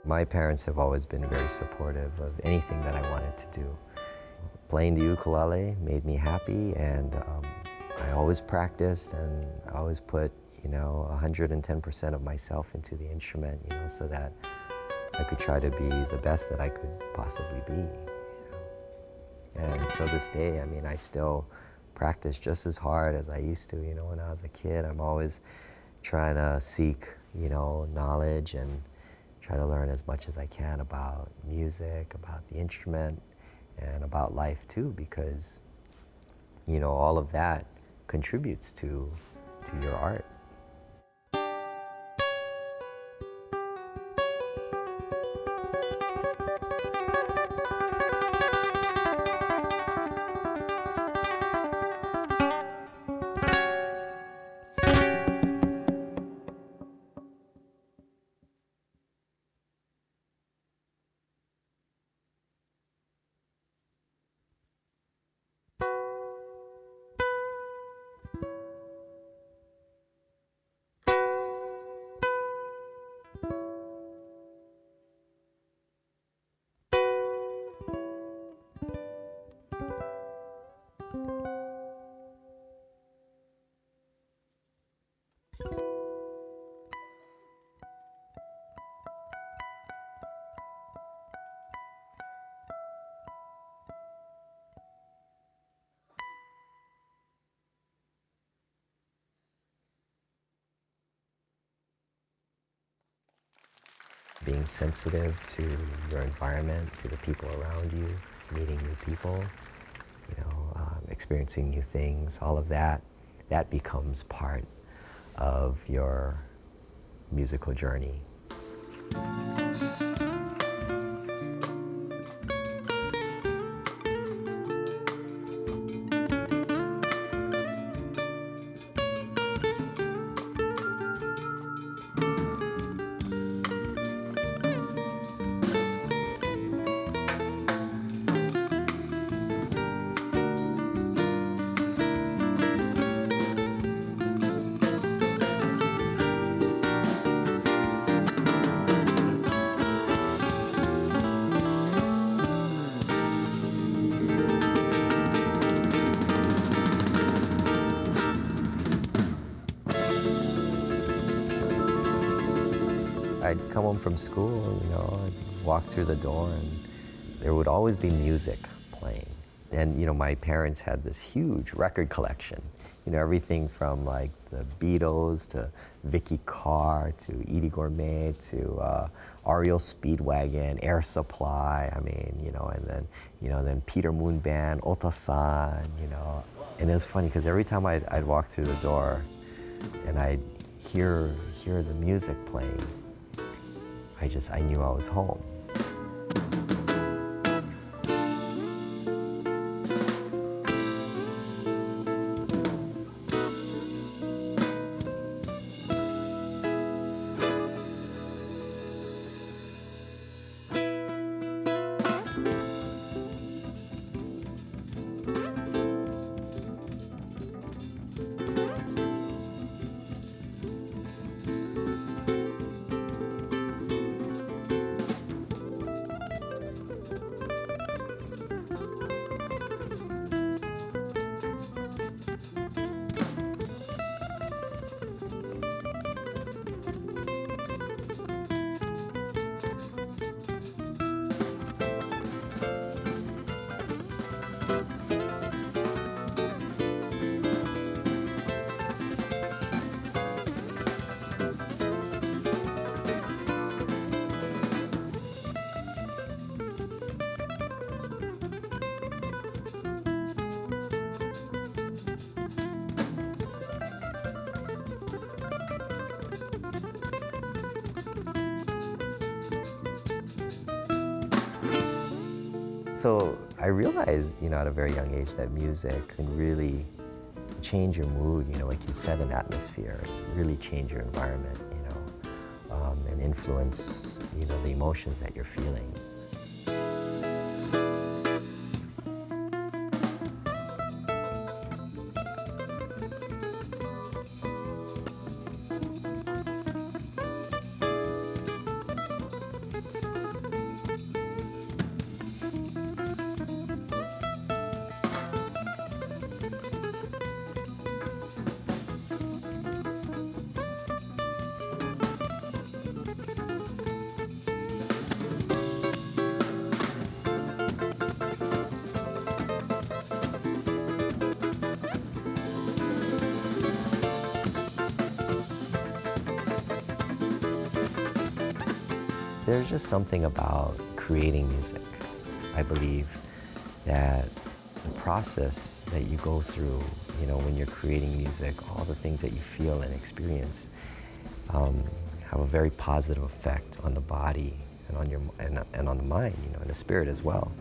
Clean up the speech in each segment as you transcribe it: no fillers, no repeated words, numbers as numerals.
My parents have always been very supportive of anything that I wanted to do. Playing the ukulele made me happy, and I always practiced, and I always put, 110% of myself into the instrument, so that I could try to be the best that I could possibly be. And until this day, I still practice just as hard as I used to. When I was a kid, I'm always trying to seek, knowledge and try to learn as much as I can about music, about the instrument, and about life too, because, all of that contributes to your art. Being sensitive to your environment, to the people around you, meeting new people, experiencing new things, all of that becomes part of your musical journey. I'd come home from school, I'd walk through the door, and there would always be music playing. And, my parents had this huge record collection, everything from like the Beatles to Vicky Carr to Edie Gourmet to REO Speedwagon, Air Supply, and then Peter Moon Band, Ota-san, And it was funny because every time I'd walk through the door and I'd hear the music playing, I knew I was home. So I realized, at a very young age that music can really change your mood, it can set an atmosphere, really change your environment, and influence, the emotions that you're feeling. There's just something about creating music. I believe that the process that you go through, you know, when you're creating music, all the things that you feel and experience have a very positive effect on the body and on your and on the mind, you know, and the spirit as well.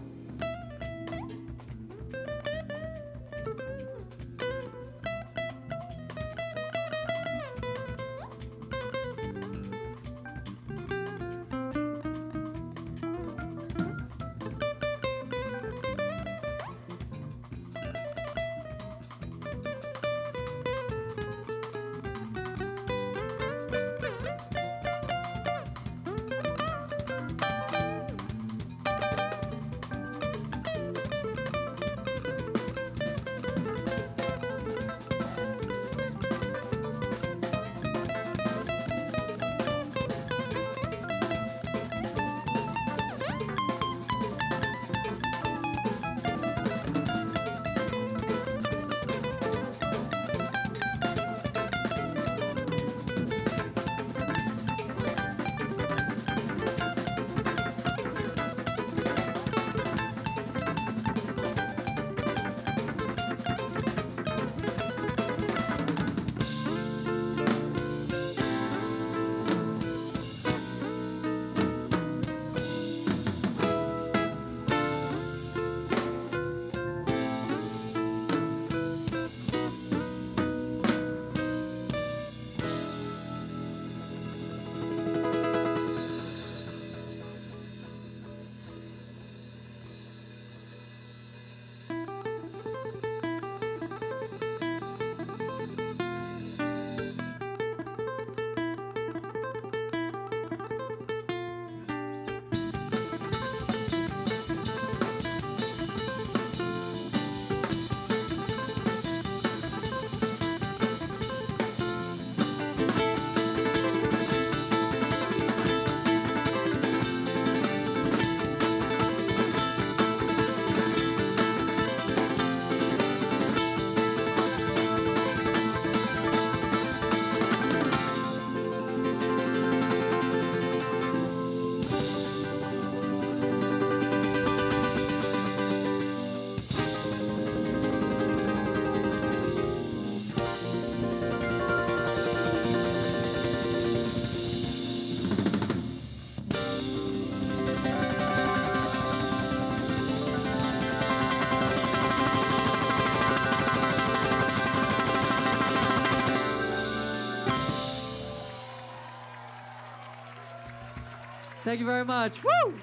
Thank you very much. Woo!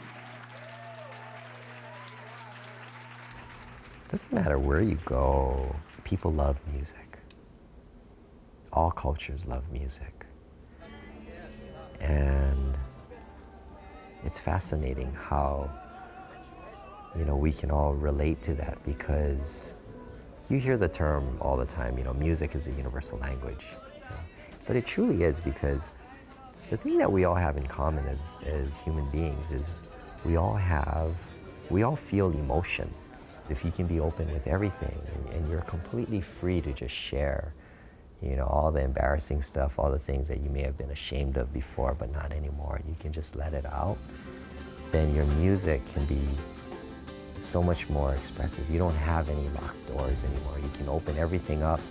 Doesn't matter where you go, people love music. All cultures love music. And it's fascinating how, you know, we can all relate to that, because you hear the term all the time, you know, music is a universal language. You know? But it truly is, because the thing that we all have in common as human beings is we all feel emotion. If you can be open with everything and you're completely free to just share, you know, all the embarrassing stuff, all the things that you may have been ashamed of before but not anymore, you can just let it out, then your music can be so much more expressive. You don't have any locked doors anymore. You can open everything up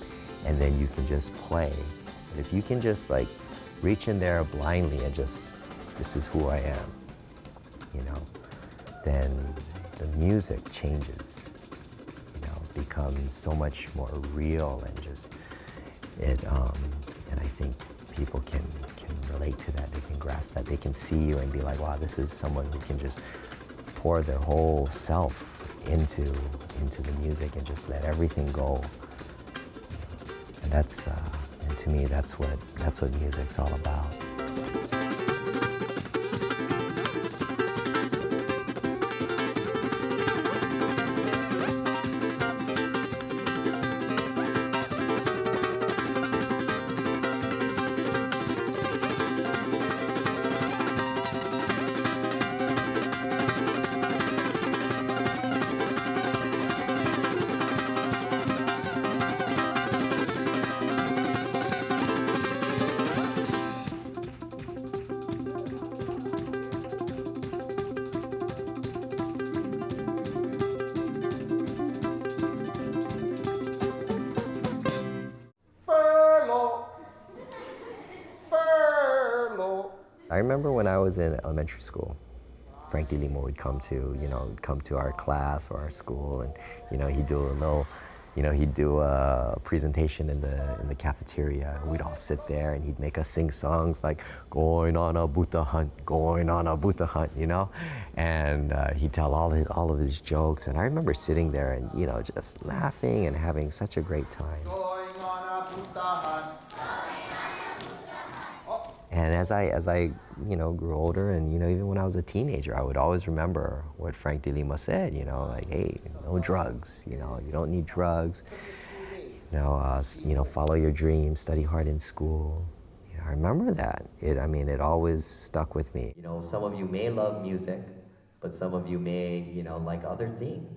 and then you can just play. But if you can just like reach in there blindly and just, this is who I am, you know, then the music changes, you know, becomes so much more real and just, and I think people can relate to that, they can grasp that, they can see you and be like, wow, this is someone who can just pour their whole self into the music and just let everything go. And that's, and to me, that's what music's all about. remember when I was in elementary school, Frankie Lima would come to our class or our school, and he'd do a little, he'd do a presentation in the cafeteria. We'd all sit there, and he'd make us sing songs like "Going on a Buddha hunt, going on a Buddha hunt," and he'd tell all of his jokes. And I remember sitting there and just laughing and having such a great time. Going on a Buddha hunt. And as I grew older, and even when I was a teenager, I would always remember what Frank De Lima said. Like, hey, no drugs. You don't need drugs. Follow your dreams, study hard in school. I remember that. It always stuck with me. Some of you may love music, but some of you may like other things.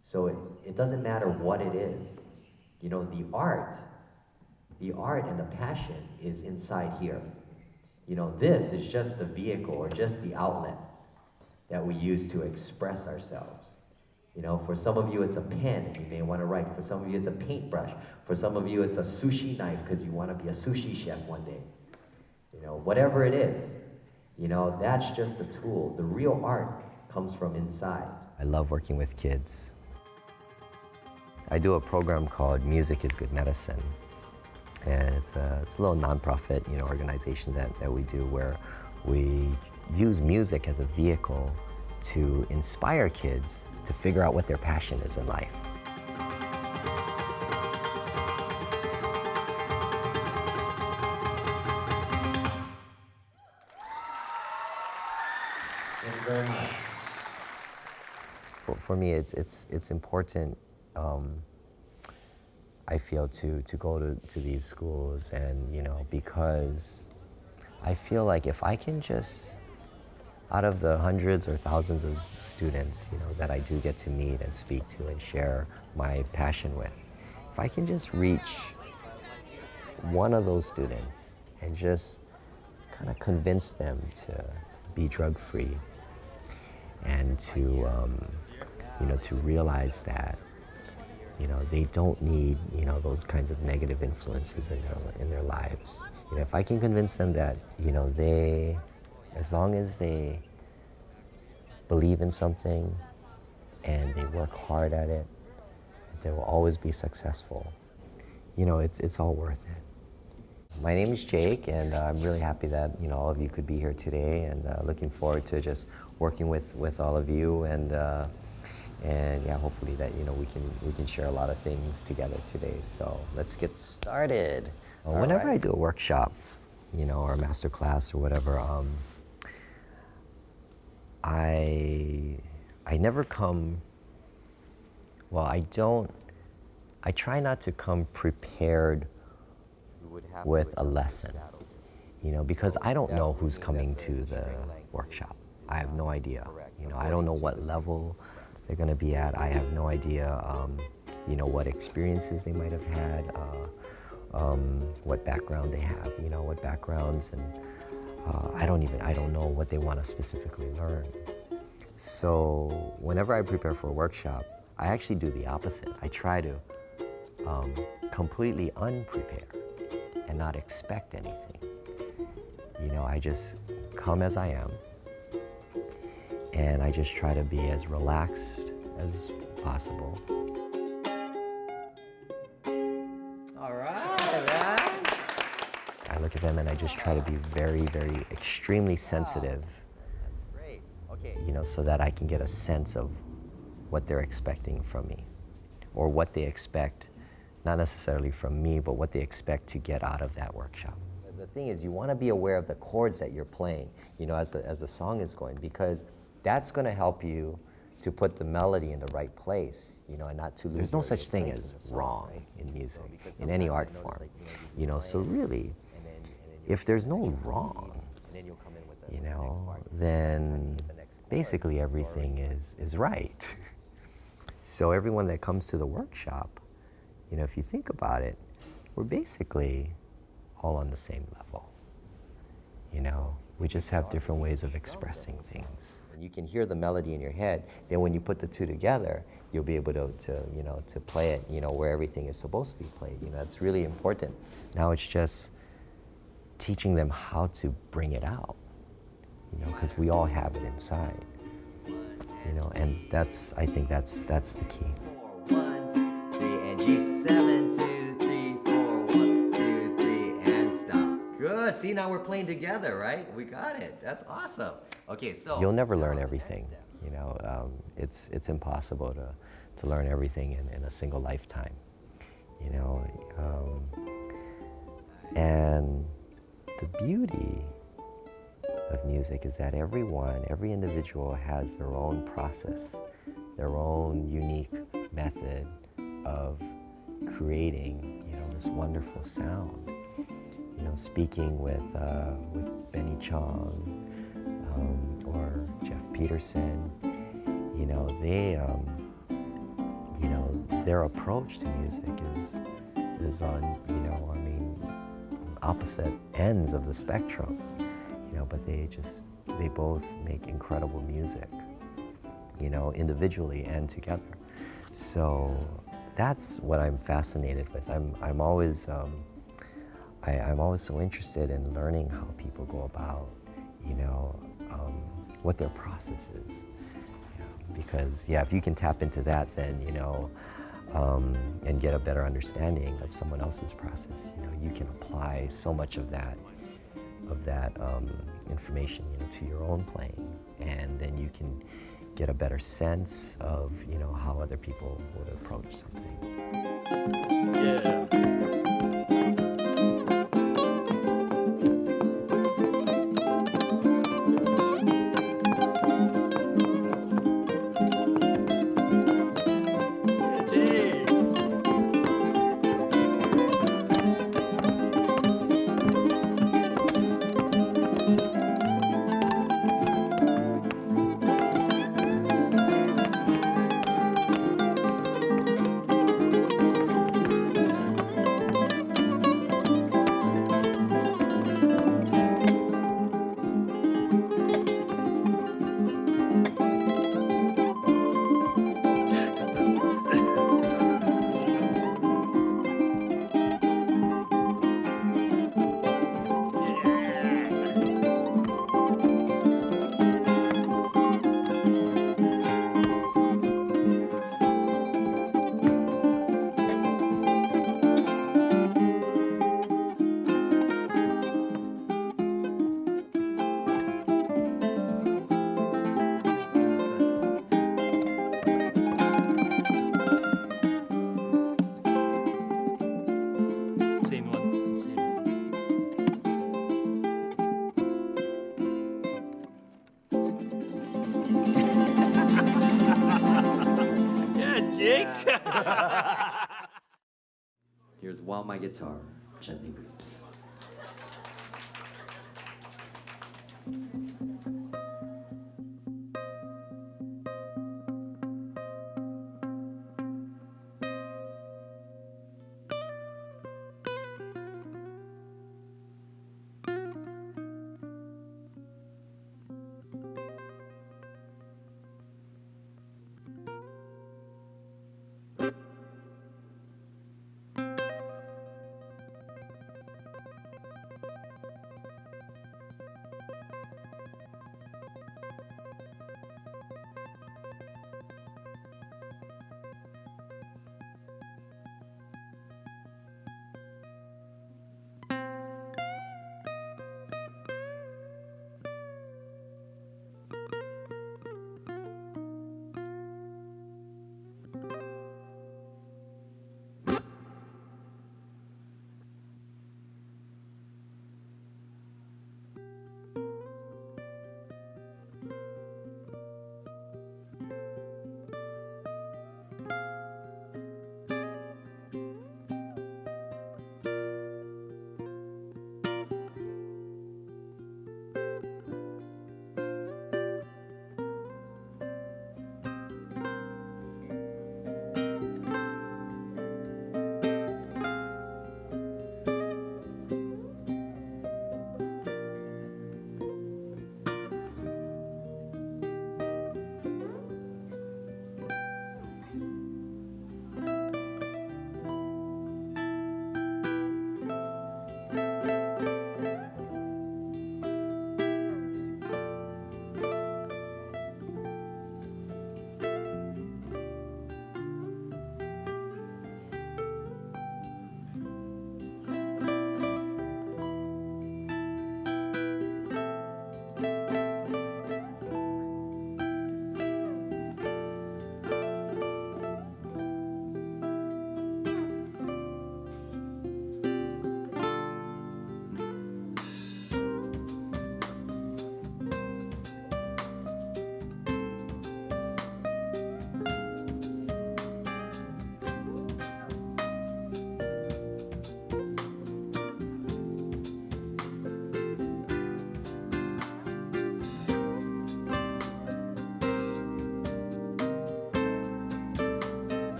So it doesn't matter what it is. The art and the passion is inside here. This is just the vehicle or just the outlet that we use to express ourselves. For some of you it's a pen, you may want to write. For some of you it's a paintbrush. For some of you it's a sushi knife because you want to be a sushi chef one day. Whatever it is, that's just a tool. The real art comes from inside. I love working with kids. I do a program called Music is Good Medicine. And it's a little nonprofit, organization that we do where we use music as a vehicle to inspire kids to figure out what their passion is in life. Thank you very much. For me, it's important. I feel to go to these schools, and because I feel like if I can just, out of the hundreds or thousands of students that I do get to meet and speak to and share my passion with, if I can just reach one of those students and just kind of convince them to be drug-free and to realize that they don't need, those kinds of negative influences in their lives. If I can convince them that, they, as long as they believe in something and they work hard at it, they will always be successful. It's all worth it. My name is Jake, and I'm really happy that, all of you could be here today, and looking forward to just working with all of you, and yeah, hopefully that we can share a lot of things together today. So let's get started. Whenever I do a workshop, or a master class or whatever, I never come. Well, I try not to come prepared with a lesson, because I don't know who's coming to the workshop. I have no idea. I don't know what level they're going to be at. I have no idea, what experiences they might have had, what background they have, what backgrounds, and I don't know what they want to specifically learn. So whenever I prepare for a workshop, I actually do the opposite. I try to completely unprepare and not expect anything. I just come as I am, and I just try to be as relaxed as possible. All right. I look at them and I just try to be very, very extremely sensitive. That's great. Okay. So that I can get a sense of what they're expecting from me, or what they expect, not necessarily from me, but what they expect to get out of that workshop. The thing is, you want to be aware of the chords that you're playing, as the song is going, because that's going to help you to put the melody in the right place, and not to lose. There's no such thing as wrong in music, in any art form, so really, if there's no wrong, then basically everything is right. So everyone that comes to the workshop, if you think about it, we're basically all on the same level. We just have different ways of expressing things. You can hear the melody in your head, then when you put the two together, you'll be able to play it, where everything is supposed to be played. That's really important. Now it's just teaching them how to bring it out, you know, because we all have it inside, you know, and I think that's the key. 1, 2, 3, and G7, 2, 3, 4, 1, 2, 3, and stop. Good. See, now we're playing together, right? We got it. That's awesome. Okay, so You'll never learn everything, you know. It's impossible to learn everything in a single lifetime, you know. And the beauty of music is that every individual has their own process, their own unique method of creating, you know, this wonderful sound. You know, speaking with Benny Chong or Jeff Peterson, you know, you know, their approach to music is on, you know, I mean, opposite ends of the spectrum, you know, but they both make incredible music, you know, individually and together. So that's what I'm fascinated with. I'm always so interested in learning how people go about, you know, what their process is. You know, because yeah, if you can tap into that, then, you know, and get a better understanding of someone else's process, you know, you can apply so much of that information, you know, to your own playing, and then you can get a better sense of, you know, how other people would approach something. Yeah. Same one. Yeah, Jake. Here's While My Guitar Gently Weeps.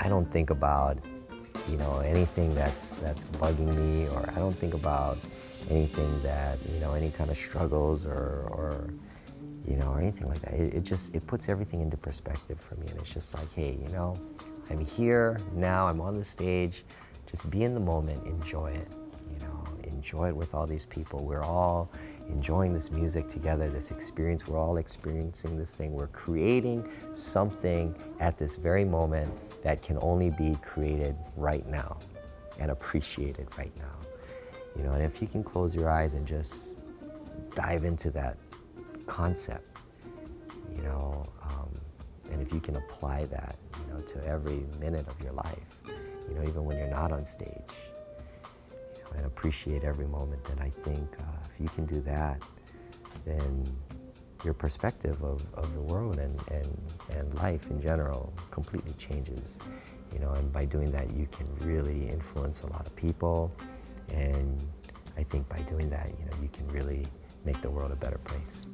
I don't think about, you know, anything that's bugging me, or I don't think about anything that, you know, any kind of struggles or you know, or anything like that. It puts everything into perspective for me, and it's just like, hey, you know, I'm here now, I'm on the stage, just be in the moment, enjoy it, you know, enjoy it with all these people. We're all enjoying this music together, this experience, we're all experiencing this thing. We're creating something at this very moment that can only be created right now and appreciated right now. You know, and if you can close your eyes and just dive into that concept, you know, and if you can apply that, you know, to every minute of your life, you know, even when you're not on stage, you know, and appreciate every moment, then I think if you can do that, then your perspective of the world and life in general completely changes, you know, and by doing that, you can really influence a lot of people, and I think by doing that, you know, you can really make the world a better place.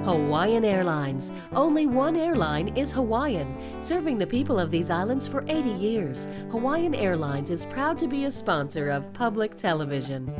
Hawaiian Airlines. Only one airline is Hawaiian, serving the people of these islands for 80 years. Hawaiian Airlines is proud to be a sponsor of public television.